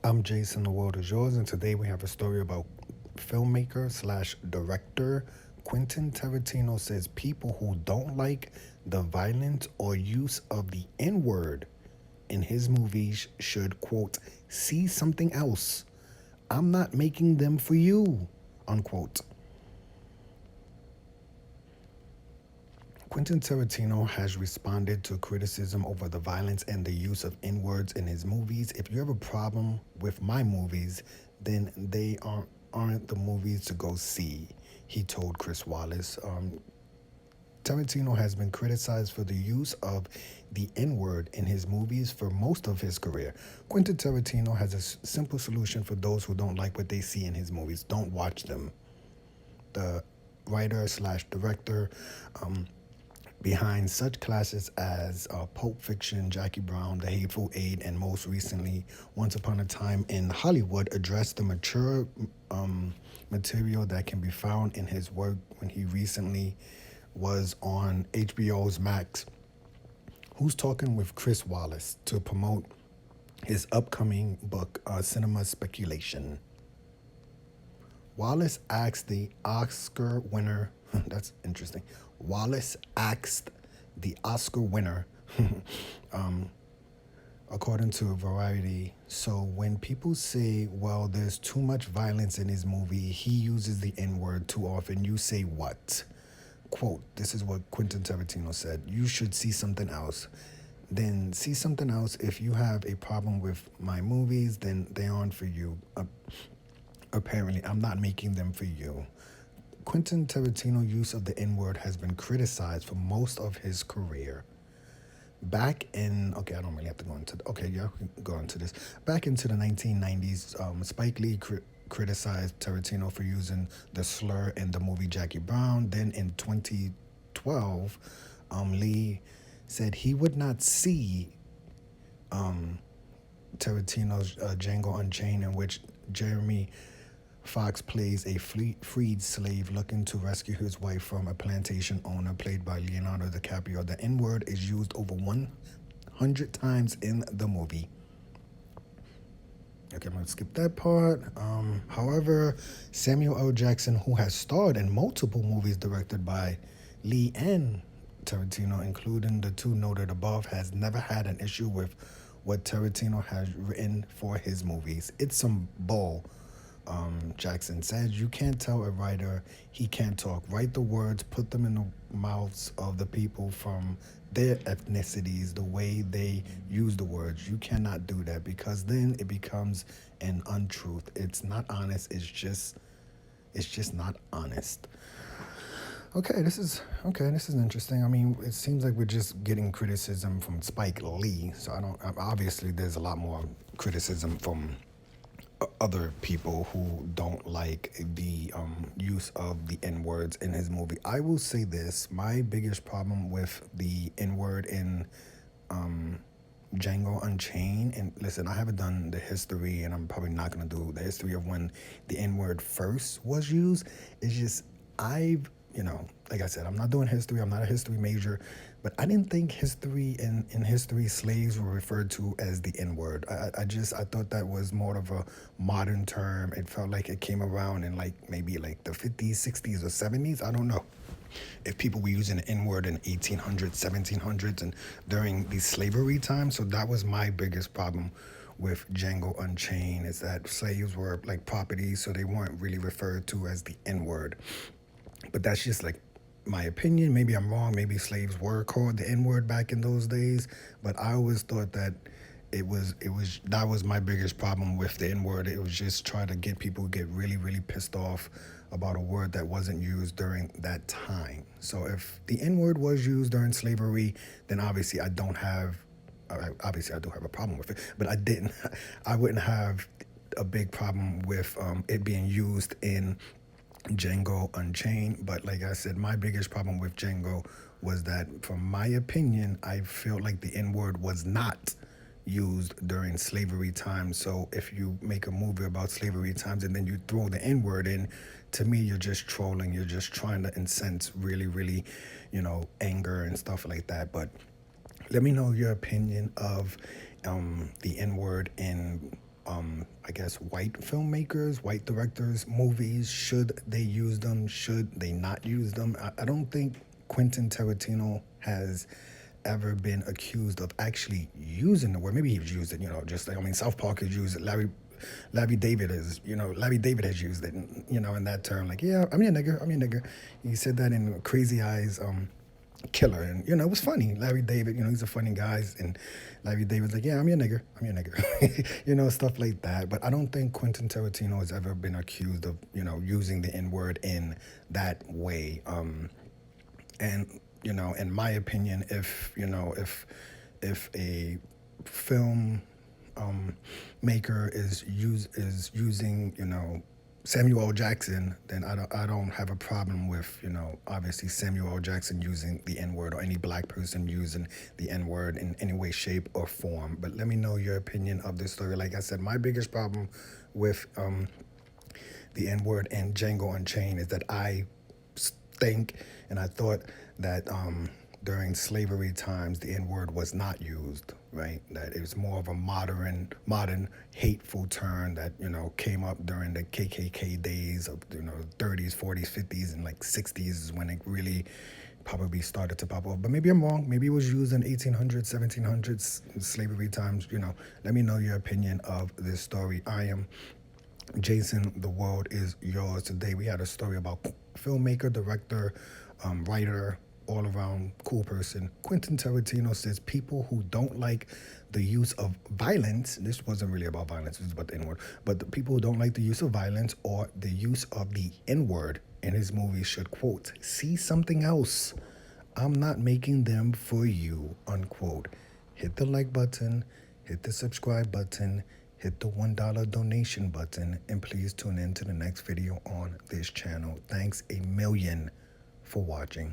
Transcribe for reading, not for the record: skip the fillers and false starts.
I'm Jason, the world is yours, and today we have a story about filmmaker slash director Quentin Tarantino says people who don't like the violence or use of the N word in his movies should, quote, see something else. I'm not making them for you, unquote. Quentin Tarantino has responded to criticism over the violence and the use of N words in his movies. If you have a problem with my movies, then they aren't the movies to go see, he told Chris Wallace. Tarantino has been criticized for the use of the N word in his movies for most of his career. Quentin Tarantino has a simple solution for those who don't like what they see in his movies. Don't watch them. The writer slash director behind such classics as Pulp Fiction, Jackie Brown, The Hateful Eight, and most recently, Once Upon a Time in Hollywood, addressed the mature material that can be found in his work when he recently was on HBO's Max. Who's Talking with Chris Wallace to promote his upcoming book, Cinema Speculation. Wallace asked the Oscar winner, that's interesting. Wallace asked the Oscar winner, um, according to Variety. So when people say, well, there's too much violence in his movie, he uses the N word too often, you say what? Quote, this is what Quentin Tarantino said. You should see something else. Then see something else. If you have a problem with my movies, then they aren't for you. Apparently, I'm not making them for you. Quentin Tarantino's use of the N-word has been criticized for most of his career. Back in, okay, I don't really have to go into, okay, yeah, I can go into this. Back into the 1990s, Spike Lee criticized Tarantino for using the slur in the movie Jackie Brown. Then in 2012, Lee said he would not see Tarantino's Django Unchained, in which Jeremy Fox plays a freed slave looking to rescue his wife from a plantation owner, played by Leonardo DiCaprio. The N-word is used over 100 times in the movie. Okay, I'm going to skip that part. However, Samuel L. Jackson, who has starred in multiple movies directed by Lee and Tarantino, including the two noted above, has never had an issue with what Tarantino has written for his movies. It's some bull. Jackson says, you can't tell a writer he can't talk. Write the words, put them in the mouths of the people from their ethnicities, the way they use the words. You cannot do that, because then it becomes an untruth. It's not honest. It's just not honest. This is interesting. I mean, it seems like we're just getting criticism from Spike Lee. So obviously there's a lot more criticism from other people who don't like the use of the N-words in his movie. I will say this, my biggest problem with the N-word in Django Unchained, and listen, I haven't done the history, and I'm probably not going to do the history of when the N-word first was used. It's just, like I said, I'm not doing history, I'm not a history major, but I didn't think in history slaves were referred to as the N-word. I thought that was more of a modern term. It felt like it came around in maybe the 50s, 60s, or 70s. I don't know if people were using the N-word in 1800s, 1700s, and during the slavery time. So that was my biggest problem with Django Unchained, is that slaves were like property, so they weren't really referred to as the N-word. But that's just my opinion. Maybe I'm wrong. Maybe slaves were called the N-word back in those days. But I always thought that that was my biggest problem with the N-word. It was just trying to get people to get really, really pissed off about a word that wasn't used during that time. So if the N-word was used during slavery, then obviously I do have a problem with it. But I wouldn't have a big problem with it being used in Django Unchained. But like I said, my biggest problem with Django was that, from my opinion, I feel like the N-word was not used during slavery times. So if you make a movie about slavery times and then you throw the N-word in, to me, you're just trolling. You're just trying to incense really, really, anger and stuff like that. But let me know your opinion of the N-word in I guess, white filmmakers, white directors, movies. Should they use them? Should they not use them? I don't think Quentin Tarantino has ever been accused of actually using the word. Maybe he's used it, just like, I mean, South Park has used it. Larry David Larry David has used it, in that term. Like, yeah, I'm your nigger, I'm your nigger. He said that in Crazy Eyes, Killer, and it was funny. Larry David, he's a funny guy, and Larry David's like, yeah, I'm your nigger, I'm your nigger, stuff like that. But I don't think Quentin Tarantino has ever been accused of, using the N word in that way. And in my opinion, if a film maker is using Samuel L. Jackson, then I don't have a problem with obviously Samuel L. Jackson using the N word, or any black person using the N word in any way, shape, or form. But let me know your opinion of this story. Like I said, my biggest problem with the N word and Django Unchained is that I think and I thought that during slavery times the N word was not used, right? That it was more of a modern hateful term that came up during the KKK days of 30s, 40s, 50s, and like 60s is when it really probably started to pop off. But maybe I'm wrong. Maybe it was used in 1800s, 1700s, slavery times. Let me know your opinion of this story. I am Jason, the world is yours. Today we had a story about filmmaker, director, writer, all around cool person. Quentin Tarantino says people who don't like the use of violence, this wasn't really about violence, it was about the N-word, but the people who don't like the use of violence or the use of the N-word in his movies should, quote, see something else. I'm not making them for you, unquote. Hit the like button, hit the subscribe button, hit the $1 donation button, and please tune in to the next video on this channel. Thanks a million for watching.